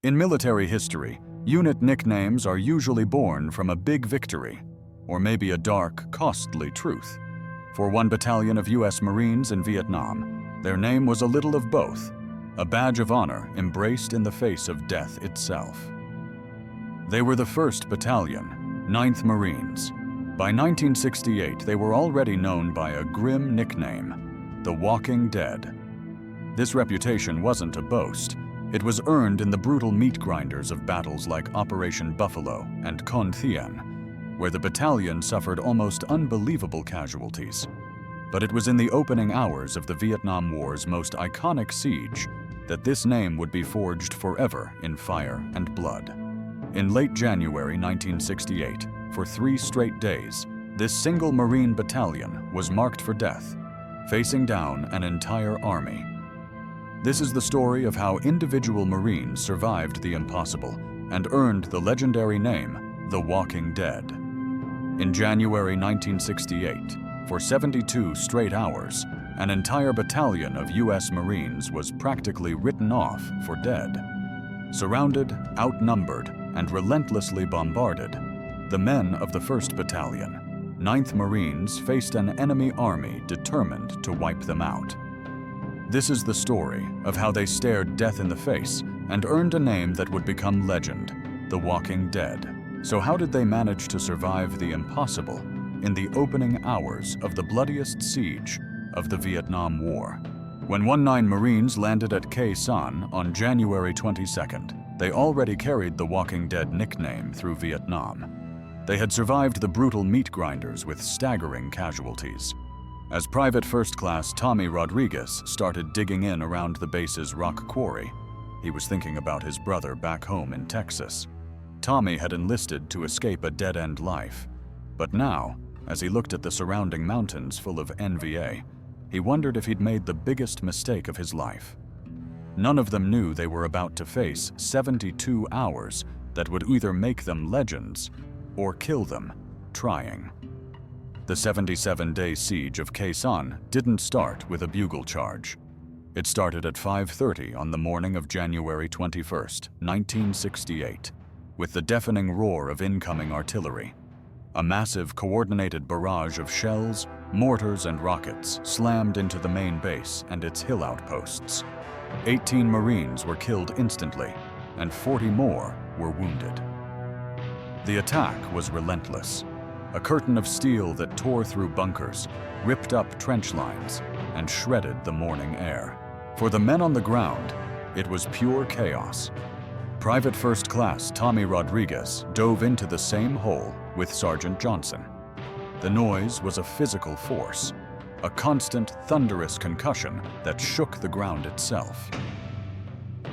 In military history, unit nicknames are usually born from a big victory, or maybe a dark, costly truth. For one battalion of U.S. Marines in Vietnam, their name was a little of both, a badge of honor embraced in the face of death itself. They were the 1st Battalion, 9th Marines. By 1968, they were already known by a grim nickname, the Walking Dead. This reputation wasn't a boast. It was earned in the brutal meat grinders of battles like Operation Buffalo and Con Thien, where the battalion suffered almost unbelievable casualties. But it was in the opening hours of the Vietnam War's most iconic siege that this name would be forged forever in fire and blood. In late January 1968, for 3 straight days, this single Marine battalion was marked for death, facing down an entire army. This is the story of how individual Marines survived the impossible and earned the legendary name, the Walking Dead. In January 1968, for 72 straight hours, an entire battalion of U.S. Marines was practically written off for dead. Surrounded, outnumbered, and relentlessly bombarded, the men of the 1st Battalion, 9th Marines faced an enemy army determined to wipe them out. This is the story of how they stared death in the face and earned a name that would become legend, the Walking Dead. So how did they manage to survive the impossible in the opening hours of the bloodiest siege of the Vietnam War? When 19 Marines landed at Khe Sanh on January 22nd, they already carried the Walking Dead nickname through Vietnam. They had survived the brutal meat grinders with staggering casualties. As Private First Class Tommy Rodriguez started digging in around the base's rock quarry, he was thinking about his brother back home in Texas. Tommy had enlisted to escape a dead-end life, but now, as he looked at the surrounding mountains full of NVA, he wondered if he'd made the biggest mistake of his life. None of them knew they were about to face 72 hours that would either make them legends or kill them trying. The 77-day siege of Khe Sanh didn't start with a bugle charge. It started at 5:30 on the morning of January 21st, 1968, with the deafening roar of incoming artillery. A massive coordinated barrage of shells, mortars, and rockets slammed into the main base and its hill outposts. 18 Marines were killed instantly, and 40 more were wounded. The attack was relentless. A curtain of steel that tore through bunkers, ripped up trench lines, and shredded the morning air. For the men on the ground, it was pure chaos. Private First Class Tommy Rodriguez dove into the same hole with Sergeant Johnson. The noise was a physical force, a constant, thunderous concussion that shook the ground itself.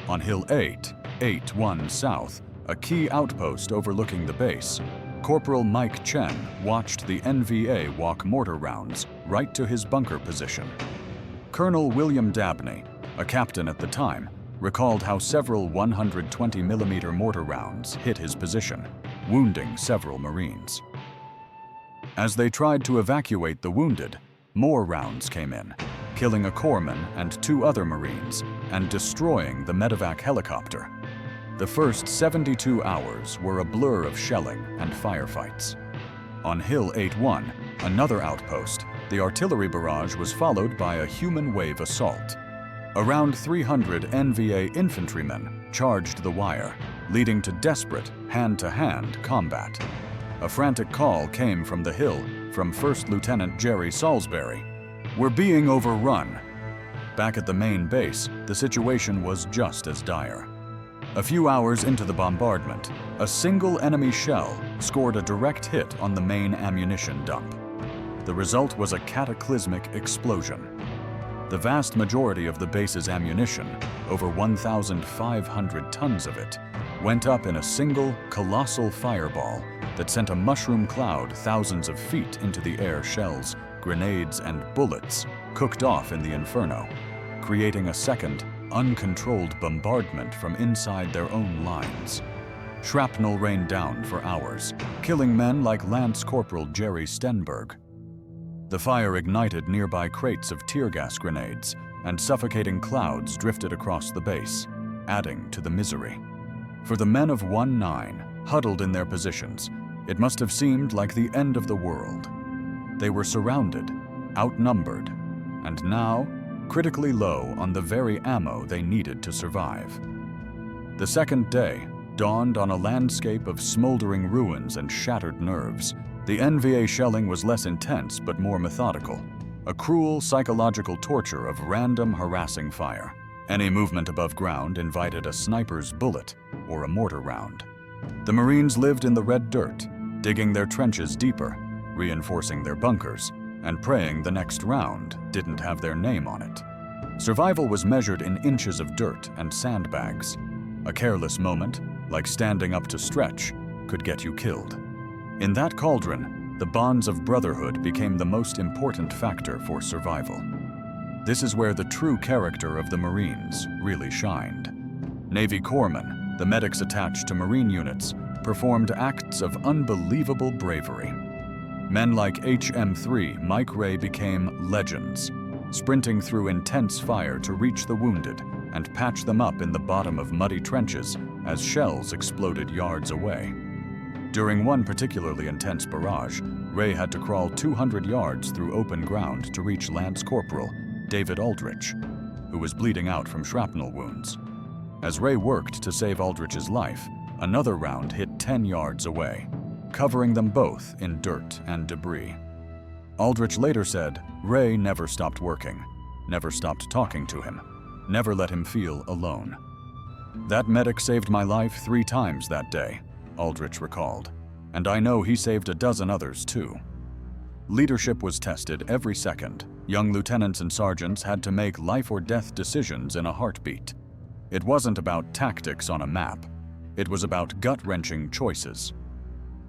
On Hill 8-1 South, a key outpost overlooking the base, Corporal Mike Chen watched the NVA walk mortar rounds right to his bunker position. Colonel William Dabney, a captain at the time, recalled how several 120mm mortar rounds hit his position, wounding several Marines. As they tried to evacuate the wounded, more rounds came in, killing a corpsman and 2 other Marines and destroying the medevac helicopter. The first 72 hours were a blur of shelling and firefights. On Hill 8-1, another outpost, the artillery barrage was followed by a human wave assault. Around 300 NVA infantrymen charged the wire, leading to desperate hand-to-hand combat. A frantic call came from the hill from First Lieutenant Jerry Salisbury. "We're being overrun." Back at the main base, the situation was just as dire. A few hours into the bombardment, a single enemy shell scored a direct hit on the main ammunition dump. The result was a cataclysmic explosion. The vast majority of the base's ammunition, over 1,500 tons of it, went up in a single, colossal fireball that sent a mushroom cloud thousands of feet into the air. Shells, grenades, and bullets cooked off in the inferno, creating a second, uncontrolled bombardment from inside their own lines. Shrapnel rained down for hours, killing men like Lance Corporal Jerry Stenberg. The fire ignited nearby crates of tear gas grenades, and suffocating clouds drifted across the base, adding to the misery. For the men of 1-9, huddled in their positions, it must have seemed like the end of the world. They were surrounded, outnumbered, and now critically low on the very ammo they needed to survive. The second day dawned on a landscape of smoldering ruins and shattered nerves. The NVA shelling was less intense but more methodical, a cruel psychological torture of random harassing fire. Any movement above ground invited a sniper's bullet or a mortar round. The Marines lived in the red dirt, digging their trenches deeper, reinforcing their bunkers, and praying the next round didn't have their name on it. Survival was measured in inches of dirt and sandbags. A careless moment, like standing up to stretch, could get you killed. In that cauldron, the bonds of brotherhood became the most important factor for survival. This is where the true character of the Marines really shined. Navy corpsmen, the medics attached to Marine units, performed acts of unbelievable bravery. Men like HM3 Mike Ray became legends, sprinting through intense fire to reach the wounded and patch them up in the bottom of muddy trenches as shells exploded yards away. During one particularly intense barrage, Ray had to crawl 200 yards through open ground to reach Lance Corporal David Aldrich, who was bleeding out from shrapnel wounds. As Ray worked to save Aldrich's life, another round hit 10 yards away, covering them both in dirt and debris. Aldrich later said, "Ray never stopped working, never stopped talking to him, never let him feel alone. That medic saved my life 3 times that day," Aldrich recalled, "and I know he saved a dozen others too." Leadership was tested every second. Young lieutenants and sergeants had to make life or death decisions in a heartbeat. It wasn't about tactics on a map. It was about gut-wrenching choices.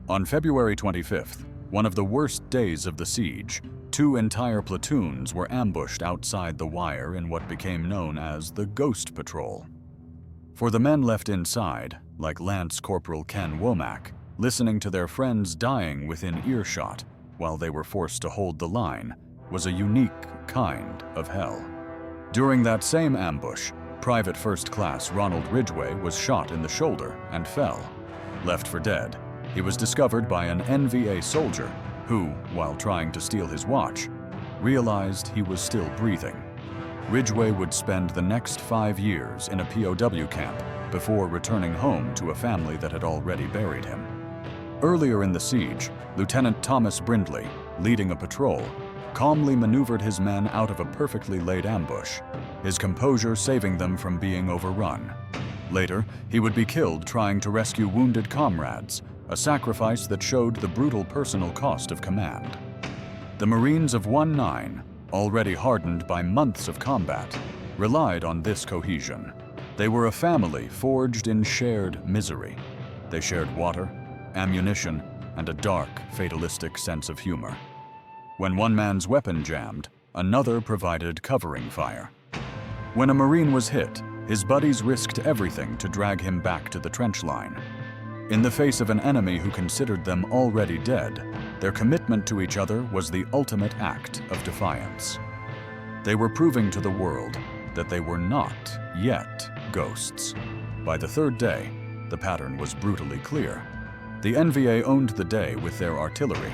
On February 25th, one of the worst days of the siege, 2 entire platoons were ambushed outside the wire in what became known as the Ghost Patrol. For the men left inside, like Lance Corporal Ken Womack, listening to their friends dying within earshot while they were forced to hold the line, was a unique kind of hell. During that same ambush, Private First Class Ronald Ridgway was shot in the shoulder and fell. Left for dead, he was discovered by an NVA soldier who, while trying to steal his watch, realized he was still breathing. Ridgway would spend the next 5 years in a POW camp before returning home to a family that had already buried him. Earlier in the siege, Lieutenant Thomas Brindley, leading a patrol, calmly maneuvered his men out of a perfectly laid ambush, his composure saving them from being overrun. Later, he would be killed trying to rescue wounded comrades, a sacrifice that showed the brutal personal cost of command. The Marines of 1-9, already hardened by months of combat, relied on this cohesion. They were a family forged in shared misery. They shared water, ammunition, and a dark, fatalistic sense of humor. When one man's weapon jammed, another provided covering fire. When a Marine was hit, his buddies risked everything to drag him back to the trench line. In the face of an enemy who considered them already dead, their commitment to each other was the ultimate act of defiance. They were proving to the world that they were not yet ghosts. By the 3rd day, the pattern was brutally clear. The NVA owned the day with their artillery,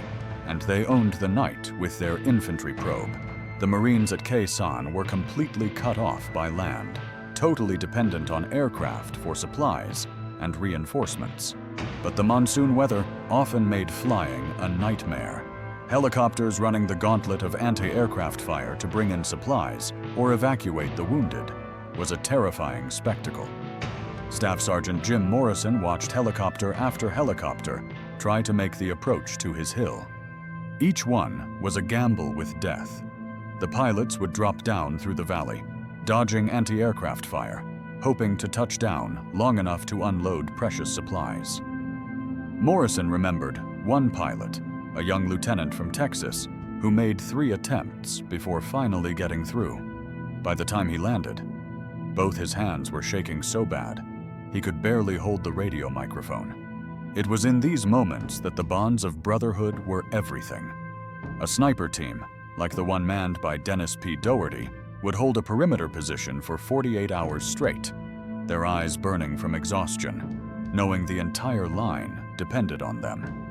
and they owned the night with their infantry probe. The Marines at Khe Sanh were completely cut off by land, totally dependent on aircraft for supplies and reinforcements. But the monsoon weather often made flying a nightmare. Helicopters running the gauntlet of anti-aircraft fire to bring in supplies or evacuate the wounded was a terrifying spectacle. Staff Sergeant Jim Morrison watched helicopter after helicopter try to make the approach to his hill. Each one was a gamble with death. The pilots would drop down through the valley, dodging anti-aircraft fire, hoping to touch down long enough to unload precious supplies. Morrison remembered one pilot, a young lieutenant from Texas, who made 3 attempts before finally getting through. By the time he landed, both his hands were shaking so bad, he could barely hold the radio microphone. It was in these moments that the bonds of brotherhood were everything. A sniper team, like the one manned by Dennis P. Doherty, would hold a perimeter position for 48 hours straight, their eyes burning from exhaustion. knowing the entire line depended on them.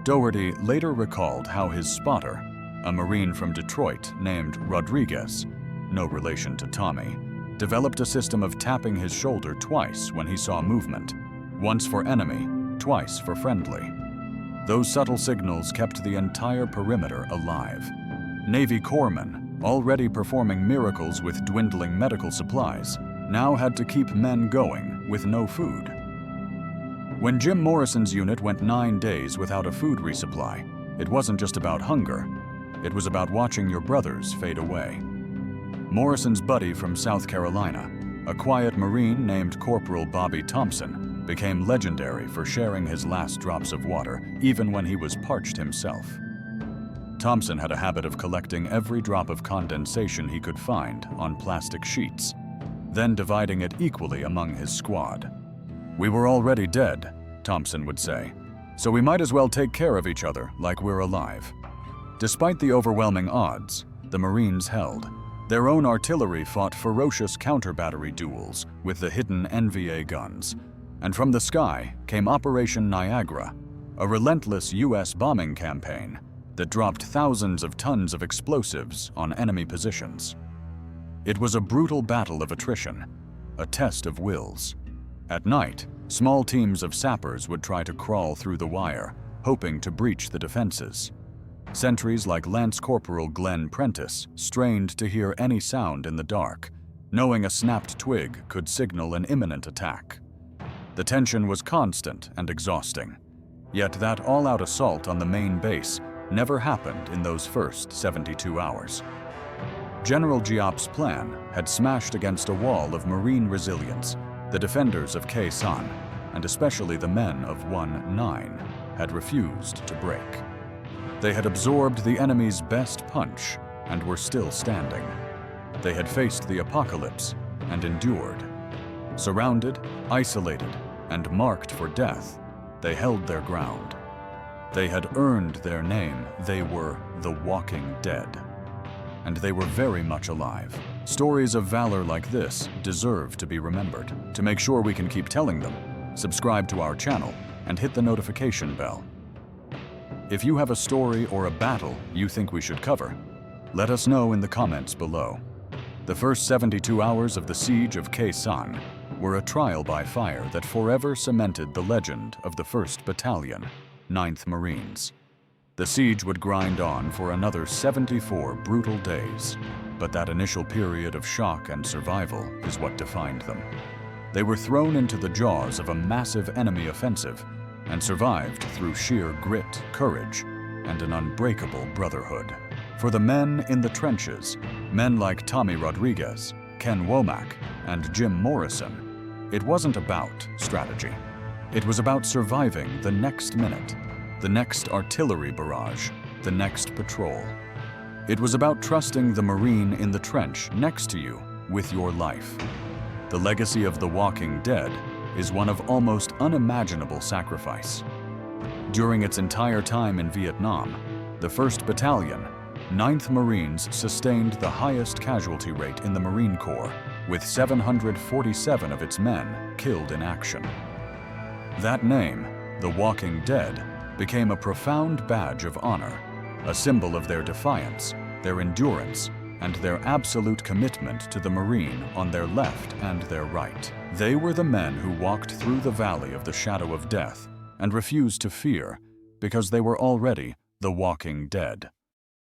Doherty later recalled how his spotter, a Marine from Detroit named Rodriguez, no relation to Tommy, developed a system of tapping his shoulder twice when he saw movement, once for enemy, twice for friendly. Those subtle signals kept the entire perimeter alive. Navy corpsmen, already performing miracles with dwindling medical supplies, now had to keep men going with no food. When Jim Morrison's unit went 9 days without a food resupply, it wasn't just about hunger. It was about watching your brothers fade away. Morrison's buddy from South Carolina, a quiet Marine named Corporal Bobby Thompson, became legendary for sharing his last drops of water, even when he was parched himself. Thompson had a habit of collecting every drop of condensation he could find on plastic sheets, then dividing it equally among his squad. "We were already dead," Thompson would say, "so we might as well take care of each other like we're alive." Despite the overwhelming odds, the Marines held. Their own artillery fought ferocious counter-battery duels with the hidden NVA guns, and from the sky came Operation Niagara, a relentless U.S. bombing campaign that dropped thousands of tons of explosives on enemy positions. It was a brutal battle of attrition, a test of wills. At night, small teams of sappers would try to crawl through the wire, hoping to breach the defenses. Sentries like Lance Corporal Glenn Prentice strained to hear any sound in the dark, knowing a snapped twig could signal an imminent attack. The tension was constant and exhausting, yet that all-out assault on the main base never happened in those first 72 hours. General Giap's plan had smashed against a wall of Marine resilience. The defenders of Khe Sanh, and especially the men of 1-9, had refused to break. They had absorbed the enemy's best punch and were still standing. They had faced the apocalypse and endured. Surrounded, isolated, and marked for death, they held their ground. They had earned their name. They were the Walking Dead. And they were very much alive. Stories of valor like this deserve to be remembered. To make sure we can keep telling them, subscribe to our channel and hit the notification bell. If you have a story or a battle you think we should cover, let us know in the comments below. The first 72 hours of the siege of Khe Sanh were a trial by fire that forever cemented the legend of the 1st Battalion, 9th Marines. The siege would grind on for another 74 brutal days, but that initial period of shock and survival is what defined them. They were thrown into the jaws of a massive enemy offensive and survived through sheer grit, courage, and an unbreakable brotherhood. For the men in the trenches, men like Tommy Rodriguez, Ken Womack, and Jim Morrison, it wasn't about strategy. It was about surviving the next minute, the next artillery barrage, the next patrol. It was about trusting the Marine in the trench next to you with your life. The legacy of the Walking Dead is one of almost unimaginable sacrifice. During its entire time in Vietnam, the 1st Battalion, 9th Marines sustained the highest casualty rate in the Marine Corps, with 747 of its men killed in action. That name, the Walking Dead, became a profound badge of honor, a symbol of their defiance, their endurance, and their absolute commitment to the Marine on their left and their right. They were the men who walked through the valley of the shadow of death and refused to fear because they were already the Walking Dead.